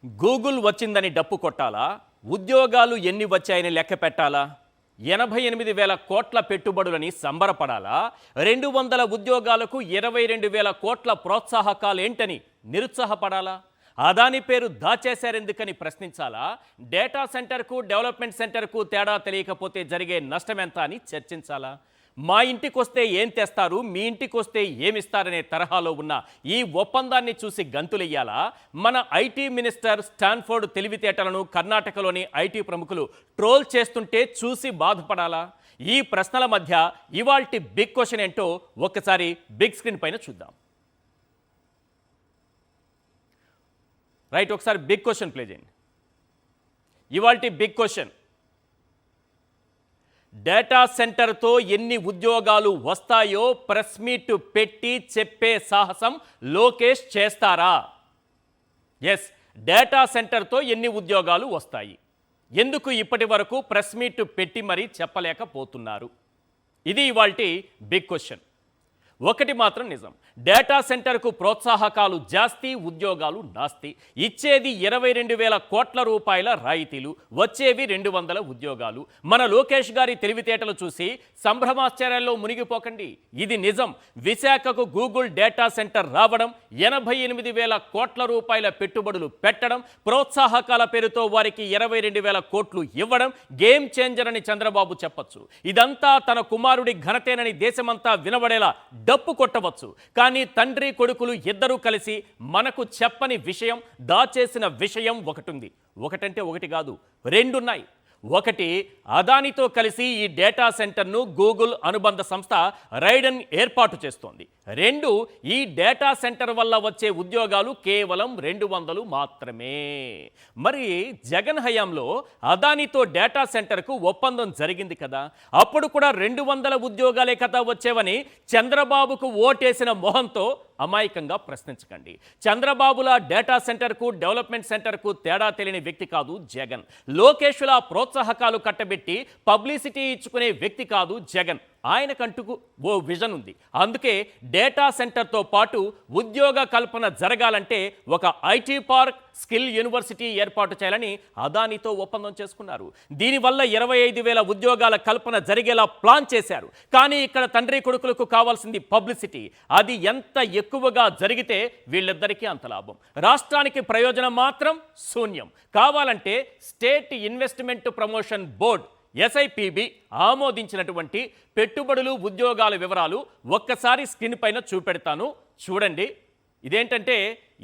Google వచ్చిందని డప్పు కొట్టాలా? ఉద్యోగాలు ఎన్ని వచ్చాయని లెక్క పెట్టాలా? 88,000 కోట్ల పెట్టుబడులని సంబరపడాలా? 200 ఉద్యోగాలకు 22,000 కోట్ల ప్రోత్సాహకాలేంటని నిరుత్సాహపడాలా? అదాని పేరు దాచేశారెందుకని ప్రశ్నించాలా? డేటా సెంటర్కు డెవలప్మెంట్ సెంటర్కు తేడా తెలియకపోతే జరిగే నష్టమెంత అని చర్చించాలా? మా ఇంటికొస్తే ఏం తెస్తారు, మీ ఇంటికొస్తే ఏమిస్తారనే తరహాలో ఉన్న ఈ ఒప్పందాన్ని చూసి గంతులెయ్యాలా? మన ఐటీ మినిస్టర్ స్టాన్ఫోర్డ్ తెలివితేటలను కర్ణాటకలోని ఐటీ ప్రముఖులు ట్రోల్ చేస్తుంటే చూసి బాధపడాలా? ఈ ప్రశ్నల మధ్య ఇవాల్టి బిగ్ క్వశ్చన్ ఏంటో ఒక్కసారి బిగ్ స్క్రీన్ పైన చూద్దాం. రైట్, ఒకసారి బిగ్ క్వశ్చన్ ప్లే చేయండి. ఇవాల్టి బిగ్ క్వశ్చన్: డేటా సెంటర్తో ఎన్ని ఉద్యోగాలు వస్తాయో ప్రెస్ మీట్ పెట్టి చెప్పే సాహసం లోకేష్ చేస్తారా? ఎస్, డేటా సెంటర్తో ఎన్ని ఉద్యోగాలు వస్తాయి, ఎందుకు ఇప్పటి వరకు ప్రెస్ మీట్ పెట్టి మరీ చెప్పలేకపోతున్నారు? ఇది ఇవాల్టి బిగ్ క్వశ్చన్. ఒకటి మాత్రం నిజం, డేటా సెంటర్కు ప్రోత్సాహకాలు జాస్తి, ఉద్యోగాలు నాస్తి. ఇచ్చేది 22,000 కోట్ల రూపాయల రాయితీలు, వచ్చేవి 200 ఉద్యోగాలు. మన లోకేష్ గారి తెలివితేటలు చూసి సంభ్రమాశ్చర్యాల్లో మునిగిపోకండి. ఇది నిజం. విశాఖకు గూగుల్ డేటా సెంటర్ రావడం, 88,000 కోట్ల రూపాయల పెట్టుబడులు పెట్టడం, ప్రోత్సాహకాల పేరుతో వారికి 22,000 కోట్లు ఇవ్వడం గేమ్ చేంజర్ అని చంద్రబాబు చెప్పొచ్చు. ఇదంతా తన కుమారుడి ఘనతేనని దేశమంతా వినబడేలా డప్పు కొట్టవచ్చు. కానీ తండ్రి కొడుకులు ఇద్దరూ కలిసి మనకు చెప్పని విషయం, దాచేసిన విషయం ఒకటుంది. ఒకటంటే ఒకటి కాదు, రెండున్నాయి. ఒకటి, అదానితో కలిసి ఈ డేటా సెంటర్ను గూగుల్ అనుబంధ సంస్థ రైడన్ ఏర్పాటు చేస్తోంది. రెండు, ఈ డేటా సెంటర్ వల్ల వచ్చే ఉద్యోగాలు కేవలం 200 మాత్రమే. మరి జగన్ హయాంలో అదానితో డేటా సెంటర్కు ఒప్పందం జరిగింది కదా, అప్పుడు కూడా 200 ఉద్యోగాలే కదా వచ్చేవని చంద్రబాబుకు ఓటేసిన మొహంతో అమాయకంగా ప్రశ్నించకండి. చంద్రబాబులా డేటా సెంటర్కు డెవలప్మెంట్ సెంటర్కు తేడా తెలియని వ్యక్తి కాదు జగన్. లోకేష్లా ప్రోత్సాహకాలు కట్టబెట్టి పబ్లిసిటీ ఇచ్చుకునే వ్యక్తి కాదు జగన్. ఆయనకంటూ ఓ విజన్ ఉంది. అందుకే డేటా సెంటర్తో పాటు ఉద్యోగ కల్పన జరగాలంటే ఒక ఐటీ పార్క్, స్కిల్ యూనివర్సిటీ ఏర్పాటు చేయాలని అదానితో ఒప్పందం చేసుకున్నారు. దీనివల్ల 25,000 ఉద్యోగాల కల్పన జరిగేలా ప్లాన్ చేశారు. కానీ ఇక్కడ తండ్రి కొడుకులకు కావాల్సింది పబ్లిసిటీ. అది ఎంత ఎక్కువగా జరిగితే వీళ్ళిద్దరికీ అంత లాభం. రాష్ట్రానికి ప్రయోజనం మాత్రం శూన్యం. కావాలంటే state investment promotion board SIPB ఆమోదించినటువంటి పెట్టుబడులు, ఉద్యోగాల వివరాలు ఒక్కసారి స్క్రీన్ పైన చూపెడతాను, చూడండి. ఇదేంటంటే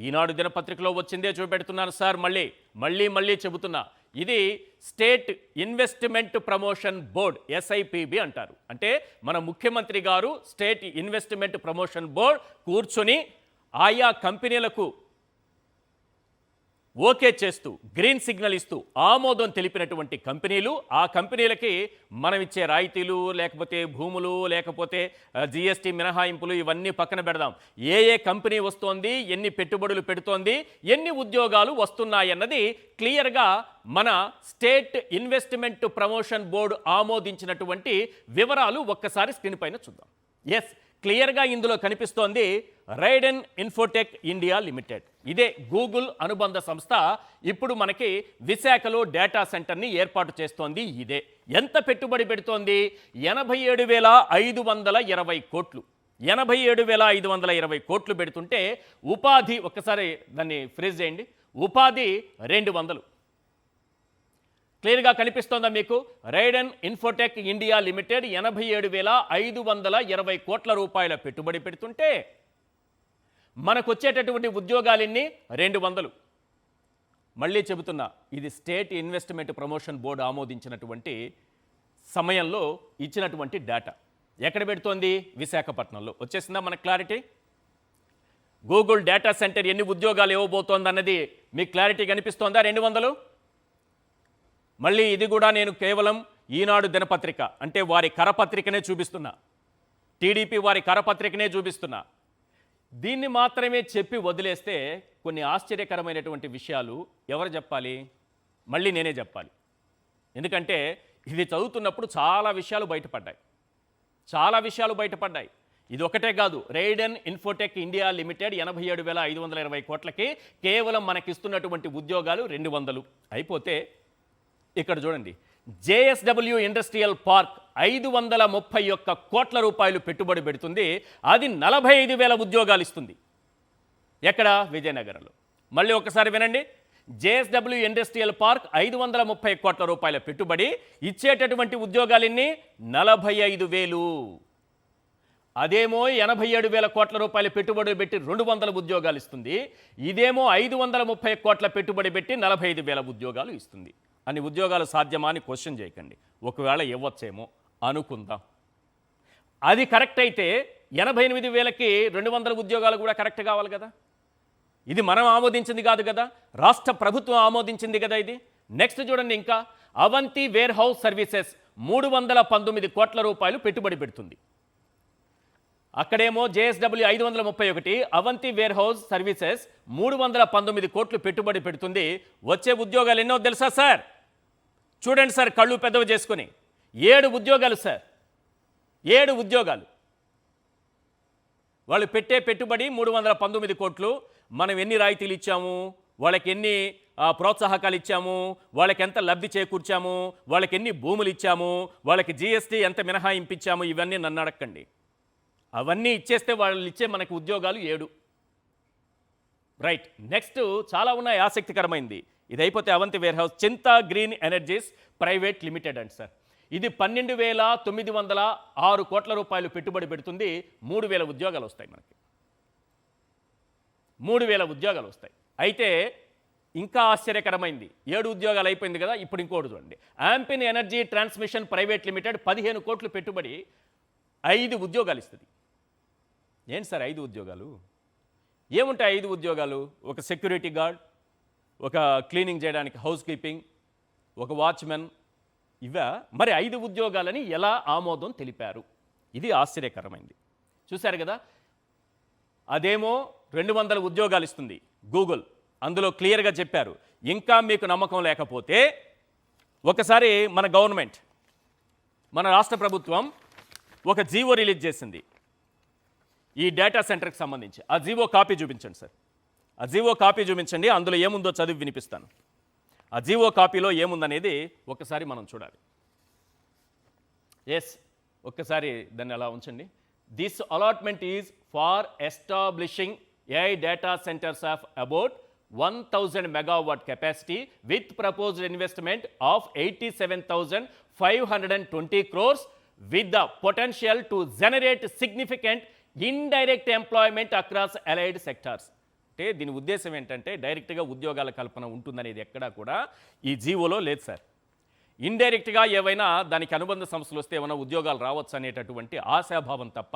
ఈనాడు దినపత్రికలో వచ్చిందే చూపెడుతున్నాను సార్. మళ్ళీ చెబుతున్నా, ఇది state investment promotion board, SIPB అంటారు. అంటే మన ముఖ్యమంత్రి గారు స్టేట్ ఇన్వెస్ట్మెంట్ ప్రమోషన్ బోర్డ్ కూర్చొని ఆయా కంపెనీలకు ఓకే చేస్తూ, గ్రీన్ సిగ్నల్ ఇస్తూ ఆమోదం తెలిపినటువంటి కంపెనీలు, ఆ కంపెనీలకి మనం ఇచ్చే రాయితీలు, లేకపోతే భూములు, లేకపోతే GST మినహాయింపులు, ఇవన్నీ పక్కన పెడదాం. ఏ కంపెనీ వస్తోంది, ఎన్ని పెట్టుబడులు పెడుతోంది, ఎన్ని ఉద్యోగాలు వస్తున్నాయన్నది క్లియర్గా మన స్టేట్ ఇన్వెస్ట్మెంట్ ప్రమోషన్ బోర్డు ఆమోదించినటువంటి వివరాలు ఒక్కసారి స్క్రీన్ పైన చూద్దాం. ఎస్, క్లియర్గా ఇందులో కనిపిస్తోంది రైడన్ ఇన్ఫోటెక్ ఇండియా లిమిటెడ్. ఇదే గూగుల్ అనుబంధ సంస్థ. ఇప్పుడు మనకి విశాఖలో డేటా సెంటర్ని ఏర్పాటు చేస్తోంది. ఇదే ఎంత పెట్టుబడి పెడుతోంది? 87,520 కోట్లు. 87,520 కోట్లు పెడుతుంటే ఉపాధి, ఒక్కసారి దాన్ని ఫ్రీజ్ చేయండి, ఉపాధి 200. క్లియర్గా కనిపిస్తోందా మీకు? రైడన్ ఇన్ఫోటెక్ ఇండియా లిమిటెడ్ 87,520 కోట్ల రూపాయల పెట్టుబడి పెడుతుంటే మనకు వచ్చేటటువంటి ఉద్యోగాలన్నీ 200. మళ్ళీ చెబుతున్నా, ఇది స్టేట్ ఇన్వెస్ట్మెంట్ ప్రమోషన్ బోర్డు ఆమోదించినటువంటి సమయంలో ఇచ్చినటువంటి డేటా. ఎక్కడ పెడుతోంది? విశాఖపట్నంలో. వచ్చేసిందా మనకు క్లారిటీ? గూగుల్ డేటా సెంటర్ ఎన్ని ఉద్యోగాలు ఇవ్వబోతోంది అన్నది మీకు క్లారిటీ కనిపిస్తోందా? 200. మళ్ళీ ఇది కూడా నేను కేవలం ఈనాడు దినపత్రిక, అంటే వారి కరపత్రికనే చూపిస్తున్నా, టీడీపీ వారి కరపత్రికనే చూపిస్తున్నా. దీన్ని మాత్రమే చెప్పి వదిలేస్తే కొన్ని ఆశ్చర్యకరమైనటువంటి విషయాలు ఎవరు చెప్పాలి? మళ్ళీ నేనే చెప్పాలి. ఎందుకంటే ఇది చదువుతున్నప్పుడు చాలా విషయాలు బయటపడ్డాయి. ఇది ఒకటే కాదు, రైడెన్ ఇన్ఫోటెక్ ఇండియా లిమిటెడ్ 87,520 కోట్లకి కేవలం మనకిస్తున్నటువంటి ఉద్యోగాలు 200 అయిపోతే ఇక్కడ చూడండి, జేఎస్డబ్ల్యూ ఇండస్ట్రియల్ పార్క్ 531 కోట్ల రూపాయలు పెట్టుబడి పెడుతుంది. అది 45,000 ఉద్యోగాలు ఇస్తుంది. ఎక్కడ? విజయనగరంలో. మళ్ళీ ఒకసారి వినండి, జేఎస్డబ్ల్యూ ఇండస్ట్రియల్ పార్క్ 530 కోట్ల రూపాయల పెట్టుబడి, ఇచ్చేటటువంటి ఉద్యోగాలన్నీ 45,000. అదేమో 87,000 కోట్ల రూపాయల పెట్టుబడి పెట్టి 200 ఉద్యోగాలు ఇస్తుంది. ఇదేమో 530 కోట్ల పెట్టుబడి పెట్టి 45,000 ఉద్యోగాలు ఇస్తుంది. అన్ని ఉద్యోగాలు సాధ్యమా అని క్వశ్చన్ చేయకండి. ఒకవేళ ఇవ్వచ్చేమో అనుకుందాం. అది కరెక్ట్ అయితే 88,000కి 200 ఉద్యోగాలు కూడా కరెక్ట్ కావాలి కదా. ఇది మనం ఆమోదించింది కాదు కదా, రాష్ట్ర ప్రభుత్వం ఆమోదించింది కదా ఇది. నెక్స్ట్ చూడండి, ఇంకా అవంతి వేర్ హౌస్ సర్వీసెస్ 319 కోట్ల రూపాయలు పెట్టుబడి పెడుతుంది. అక్కడేమో JSW 531, Avanti warehouse services 319 కోట్లు పెట్టుబడి పెడుతుంది. వచ్చే ఉద్యోగాలు ఎన్నో తెలుసా సార్? చూడండి సార్, కళ్ళు పెద్దవి చేసుకొని 7 ఉద్యోగాలు సార్, 7 ఉద్యోగాలు. వాళ్ళు పెట్టే పెట్టుబడి 319 కోట్లు. మనం ఎన్ని రాయితీలు ఇచ్చాము, వాళ్ళకి ఎన్ని ప్రోత్సాహకాలు ఇచ్చాము, వాళ్ళకి ఎంత లబ్ధి చేకూర్చాము, వాళ్ళకి ఎన్ని భూములు ఇచ్చాము, వాళ్ళకి జీఎస్టీ ఎంత మినహాయింపించాము, ఇవన్నీ నన్ను అడగండి. అవన్నీ ఇచ్చేస్తే వాళ్ళు ఇచ్చే మనకి ఉద్యోగాలు 7. రైట్. నెక్స్ట్ చాలా ఉన్నాయి, ఆసక్తికరమైంది. ఇది అయిపోతే అవంతి వేర్ హౌస్ చింతా గ్రీన్ ఎనర్జీస్ ప్రైవేట్ లిమిటెడ్ అండి సార్. ఇది 12,906 కోట్ల రూపాయలు పెట్టుబడి పెడుతుంది. 3,000 ఉద్యోగాలు వస్తాయి మనకి, 3,000 ఉద్యోగాలు వస్తాయి. అయితే ఇంకా ఆశ్చర్యకరమైంది, 7 ఉద్యోగాలు అయిపోయింది కదా, ఇప్పుడు ఇంకోటి చూడండి. యాంపిన్ ఎనర్జీ ట్రాన్స్మిషన్ ప్రైవేట్ లిమిటెడ్ 15 కోట్లు పెట్టుబడి 5 ఉద్యోగాలు ఇస్తుంది. ఏంటి సార్ 5 ఉద్యోగాలు? ఏముంటాయి 5 ఉద్యోగాలు? ఒక సెక్యూరిటీ గార్డ్, ఒక క్లీనింగ్ చేయడానికి హౌస్ కీపింగ్, ఒక వాచ్మెన్, ఇవా? మరి 5 ఉద్యోగాలని ఎలా ఆమోదం తెలిపారు? ఇది ఆశ్చర్యకరమైంది. చూశారు కదా. అదేమో 200 ఉద్యోగాలు ఇస్తుంది గూగుల్, అందులో క్లియర్గా చెప్పారు. ఇంకా మీకు నమ్మకం లేకపోతే ఒకసారి మన గవర్నమెంట్, మన రాష్ట్ర ప్రభుత్వం ఒక జీవో రిలీజ్ చేసింది ఈ డేటా సెంటర్కి సంబంధించి. ఆ జీవో కాపీ చూపించండి సార్, ఆ జీవో కాపీ చూపించండి. అందులో ఏముందో చదివి వినిపిస్తాను. ఆ జీవో కాపీలో ఏముందనేది ఒకసారి మనం చూడాలి. ఎస్, ఒక్కసారి దాన్ని అలా ఉంచండి. This allotment is for establishing AI data centers of about 1,000 megawatt capacity with proposed investment of 87,520 crores with the potential to generate significant indirect employment across allied sectors. అంటే దీని ఉద్దేశం ఏంటంటే డైరెక్ట్గా ఉద్యోగాల కల్పన ఉంటుందనేది ఎక్కడా కూడా ఈ జీవోలో లేదు సార్. ఇండైరెక్ట్గా ఏవైనా దానికి అనుబంధ సంస్థలు వస్తే ఏమైనా ఉద్యోగాలు రావచ్చు అనేటటువంటి ఆశాభావం తప్ప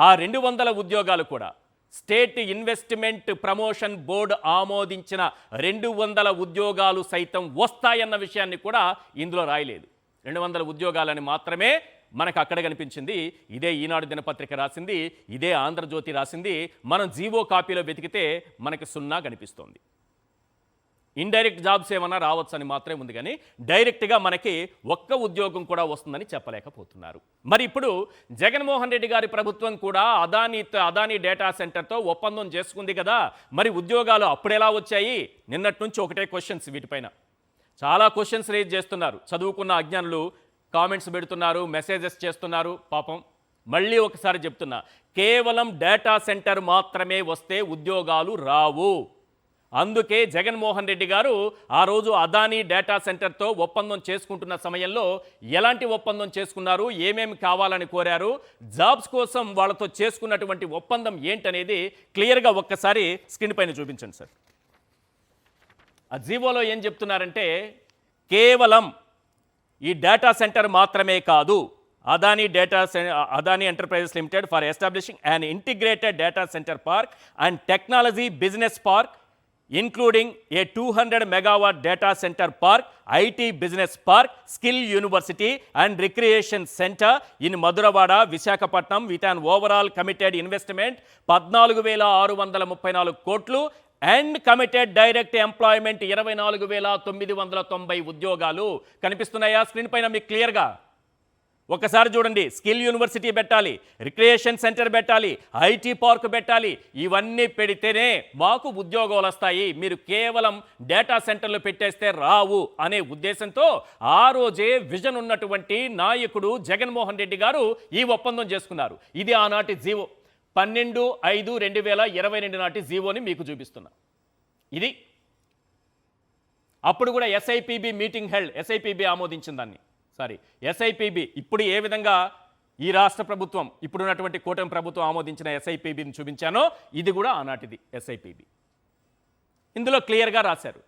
ఆ 200 ఉద్యోగాలు కూడా స్టేట్ ఇన్వెస్ట్మెంట్ ప్రమోషన్ బోర్డు ఆమోదించిన 200 ఉద్యోగాలు సైతం వస్తాయన్న విషయాన్ని కూడా ఇందులో రాయలేదు. 200 ఉద్యోగాలని మాత్రమే మనకు అక్కడ కనిపించింది. ఇదే ఈనాడు దినపత్రిక రాసింది, ఇదే ఆంధ్రజ్యోతి రాసింది. మనం జీవో కాపీలో వెతికితే మనకి 0 కనిపిస్తోంది. ఇండైరెక్ట్ జాబ్స్ ఏమన్నా రావచ్చు అని మాత్రమే ఉంది, కానీ డైరెక్ట్గా మనకి ఒక్క ఉద్యోగం కూడా వస్తుందని చెప్పలేకపోతున్నారు. మరి ఇప్పుడు జగన్మోహన్ రెడ్డి గారి ప్రభుత్వం కూడా అదానీ డేటా సెంటర్తో ఒప్పందం చేసుకుంది కదా, మరి ఉద్యోగాలు అప్పుడెలా వచ్చాయి? నిన్నటి నుంచి ఒకటే క్వశ్చన్స్ వీటిపైన. చాలా క్వశ్చన్స్ రేజ్ చేస్తున్నారు, చదువుకున్న అజ్ఞానులు కామెంట్స్ పెడుతున్నారు, మెసేజెస్ చేస్తున్నారు. పాపం మళ్ళీ ఒకసారి చెప్తున్నా, కేవలం డేటా సెంటర్ మాత్రమే వస్తే ఉద్యోగాలు రావు. అందుకే జగన్మోహన్ రెడ్డి గారు ఆ రోజు అదానీ డేటా సెంటర్తో ఒప్పందం చేసుకుంటున్న సమయంలో ఎలాంటి ఒప్పందం చేసుకున్నారు, ఏమేమి కావాలని కోరారు, జాబ్స్ కోసం వాళ్ళతో చేసుకున్నటువంటి ఒప్పందం ఏంటనేది క్లియర్గా ఒక్కసారి స్క్రీన్ పైన చూపించండి సార్. ఆ జీవోలో ఏం చెప్తున్నారంటే, కేవలం ఈ డేటా సెంటర్ మాత్రమే కాదు, Adani enterprises limited for establishing an integrated data center park and technology business park including a 200 megawatt data center park, IT business park, skill university and recreation center in Maduravada, Visakhapatnam with an overall committed investment 14,634 కోట్లు and committed direct employment 24,990 ఉద్యోగాలు. కనిపిస్తున్నాయా screen పైన మీకు క్లియర్గా? ఒకసారి చూడండి, skill university పెట్టాలి, recreation centre పెట్టాలి, ఐటీ పార్క్ పెట్టాలి. ఇవన్నీ పెడితేనే మాకు ఉద్యోగాలు వస్తాయి, మీరు కేవలం డేటా సెంటర్లు పెట్టేస్తే రావు అనే ఉద్దేశంతో ఆ రోజే విజన్ ఉన్నటువంటి నాయకుడు జగన్మోహన్ రెడ్డి గారు ఈ ఒప్పందం చేసుకున్నారు. ఇది ఆనాటి జీవో 12/5/2022 నాటి జీవోని మీకు చూపిస్తున్నా. ఇది అప్పుడు కూడా ఎస్ఐపిబి మీటింగ్ హెల్డ్, ఎస్ఐపిబి ఆమోదించిన దాన్ని, ఎస్ఐపిబి ఇప్పుడు ఏ విధంగా ఈ రాష్ట్ర ప్రభుత్వం ఇప్పుడున్నటువంటి కూటమి ప్రభుత్వం ఆమోదించిన ఎస్ఐపిబిని చూపించానో ఇది కూడా ఆనాటిది ఎస్ఐపిబి. ఇందులో క్లియర్గా రాశారు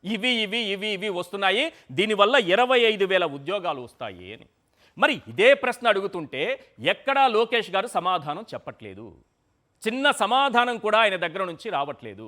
ఇవి ఇవి ఇవి ఇవి వస్తున్నాయి, దీనివల్ల 25,000 ఉద్యోగాలు వస్తాయి అని. మరి ఇదే ప్రశ్న అడుగుతుంటే ఎక్కడా లోకేష్ గారు సమాధానం చెప్పట్లేదు, చిన్న సమాధానం కూడా ఆయన దగ్గర నుంచి రావట్లేదు.